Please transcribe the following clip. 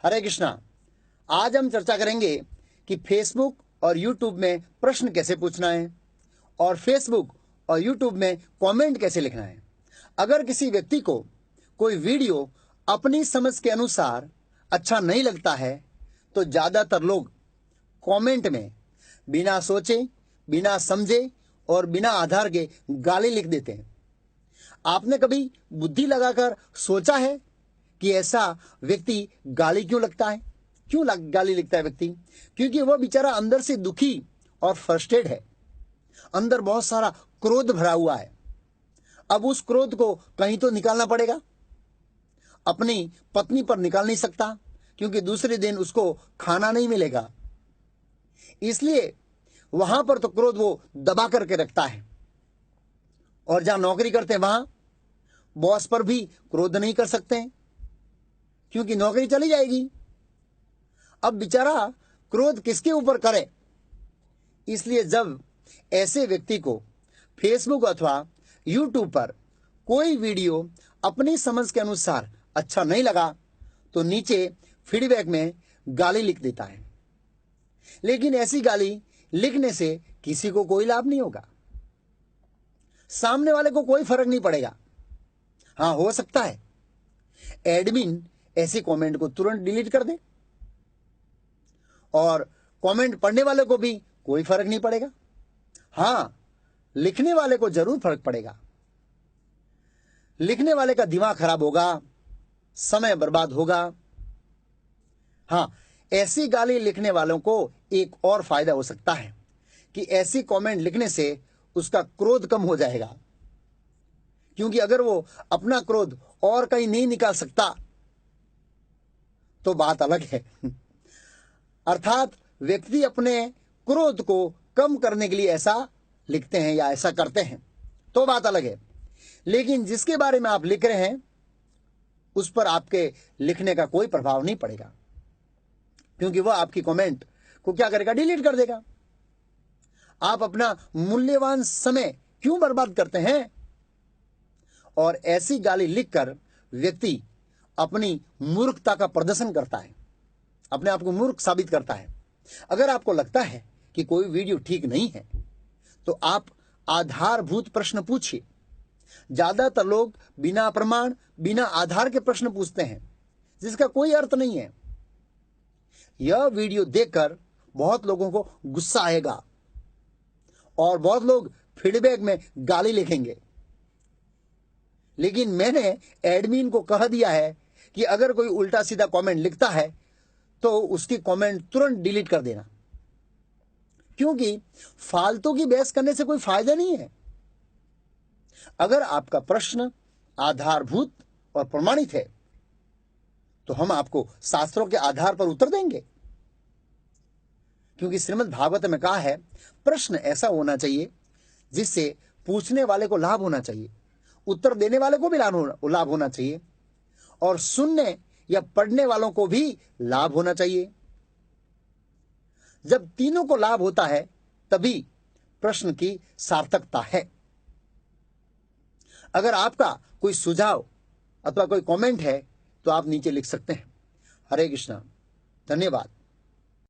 हरे कृष्णा। आज हम चर्चा करेंगे कि फेसबुक और यूट्यूब में प्रश्न कैसे पूछना है और फेसबुक और यूट्यूब में कमेंट कैसे लिखना है। अगर किसी व्यक्ति को कोई वीडियो अपनी समझ के अनुसार अच्छा नहीं लगता है तो ज़्यादातर लोग कमेंट में बिना सोचे, बिना समझे और बिना आधार के गाली लिख देते हैं। आपने कभी बुद्धि लगाकर सोचा है कि ऐसा व्यक्ति गाली क्यों लगता है? क्यों गाली लिखता है व्यक्ति? क्योंकि वह बेचारा अंदर से दुखी और फ्रस्ट्रेट है। अंदर बहुत सारा क्रोध भरा हुआ है। अब उस क्रोध को कहीं तो निकालना पड़ेगा। अपनी पत्नी पर निकाल नहीं सकता क्योंकि दूसरे दिन उसको खाना नहीं मिलेगा, इसलिए वहां पर तो क्रोध वो दबा करके रखता है। और जहां नौकरी करते हैं वहां बॉस पर भी क्रोध नहीं कर सकते हैं क्योंकि नौकरी चली जाएगी। अब बेचारा क्रोध किसके ऊपर करे? इसलिए जब ऐसे व्यक्ति को फेसबुक अथवा यूट्यूब पर कोई वीडियो अपनी समझ के अनुसार अच्छा नहीं लगा तो नीचे फीडबैक में गाली लिख देता है। लेकिन ऐसी गाली लिखने से किसी को कोई लाभ नहीं होगा, सामने वाले को कोई फर्क नहीं पड़ेगा। हाँ, हो सकता है एडमिन ऐसे कमेंट को तुरंत डिलीट कर दे और कमेंट पढ़ने वाले को भी कोई फर्क नहीं पड़ेगा। हाँ, लिखने वाले को जरूर फर्क पड़ेगा। लिखने वाले का दिमाग खराब होगा, समय बर्बाद होगा। हाँ, ऐसी गाली लिखने वालों को एक और फायदा हो सकता है कि ऐसी कमेंट लिखने से उसका क्रोध कम हो जाएगा, क्योंकि अगर वो अपना क्रोध और कहीं नहीं निकाल सकता तो बात अलग है। अर्थात व्यक्ति अपने क्रोध को कम करने के लिए ऐसा लिखते हैं या ऐसा करते हैं तो बात अलग है। लेकिन जिसके बारे में आप लिख रहे हैं उस पर आपके लिखने का कोई प्रभाव नहीं पड़ेगा, क्योंकि वह आपकी कमेंट को क्या करेगा? डिलीट कर देगा। आप अपना मूल्यवान समय क्यों बर्बाद करते हैं? और ऐसी गाली लिखकर व्यक्ति अपनी मूर्खता का प्रदर्शन करता है, अपने आप को मूर्ख साबित करता है। अगर आपको लगता है कि कोई वीडियो ठीक नहीं है तो आप आधारभूत प्रश्न पूछिए। ज्यादातर लोग बिना प्रमाण, बिना आधार के प्रश्न पूछते हैं जिसका कोई अर्थ नहीं है। यह वीडियो देखकर बहुत लोगों को गुस्सा आएगा और बहुत लोग फीडबैक में गाली लिखेंगे। लेकिन मैंने एडमिन को कह दिया है कि अगर कोई उल्टा सीधा कमेंट लिखता है तो उसकी कमेंट तुरंत डिलीट कर देना, क्योंकि फालतू की बहस करने से कोई फायदा नहीं है। अगर आपका प्रश्न आधारभूत और प्रमाणित है तो हम आपको शास्त्रों के आधार पर उत्तर देंगे, क्योंकि श्रीमद् भागवत में कहा है प्रश्न ऐसा होना चाहिए जिससे पूछने वाले को लाभ होना चाहिए, उत्तर देने वाले को भी लाभ होना चाहिए और सुनने या पढ़ने वालों को भी लाभ होना चाहिए। जब तीनों को लाभ होता है तभी प्रश्न की सार्थकता है। अगर आपका कोई सुझाव अथवा कोई कमेंट है तो आप नीचे लिख सकते हैं। हरे कृष्णा, धन्यवाद।